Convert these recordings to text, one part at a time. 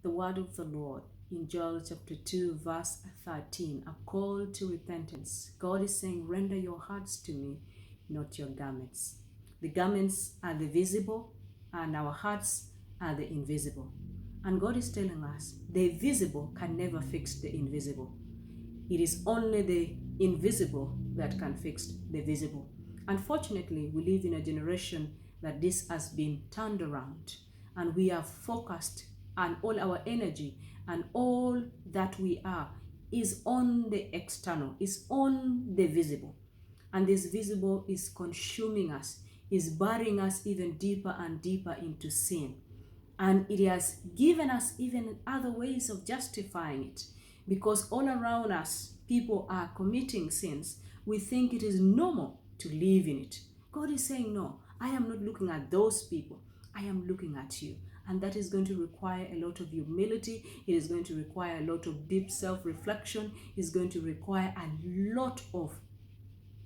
The word of the Lord in Joel chapter 2 verse 13, a call to repentance. God is saying, render your hearts to me, not your garments. The garments are the visible and our hearts are the invisible. And God is telling us the visible can never fix the invisible. It is only the invisible that can fix the visible. Unfortunately, we live in a generation that this has been turned around, and we are focused, and all our energy and all that we are is on the external, is on the visible. And this visible is consuming us, is burying us even deeper and deeper into sin. And it has given us even other ways of justifying it. Because all around us, people are committing sins. We think it is normal to live in it. God is saying, no, I am not looking at those people. I am looking at you. And that is going to require a lot of humility. It is going to require a lot of deep self-reflection. It's going to require a lot of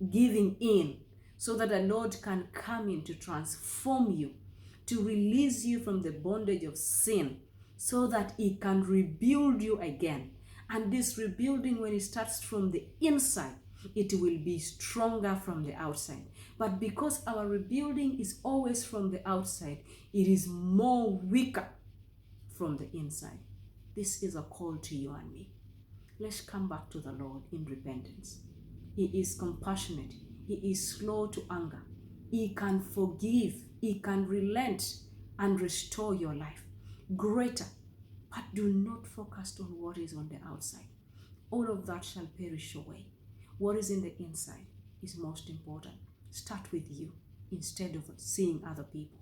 giving in so that the Lord can come in to transform you, to release you from the bondage of sin, so that He can rebuild you again. And this rebuilding, when it starts from the inside, it will be stronger from the outside. But because our rebuilding is always from the outside, it is more weaker from the inside. This is a call to you and me. Let's come back to the Lord in repentance. He is compassionate. He is slow to anger. He can forgive. He can relent and restore your life. Greater. But do not focus on what is on the outside. All of that shall perish away. What is in the inside is most important. Start with you instead of seeing other people.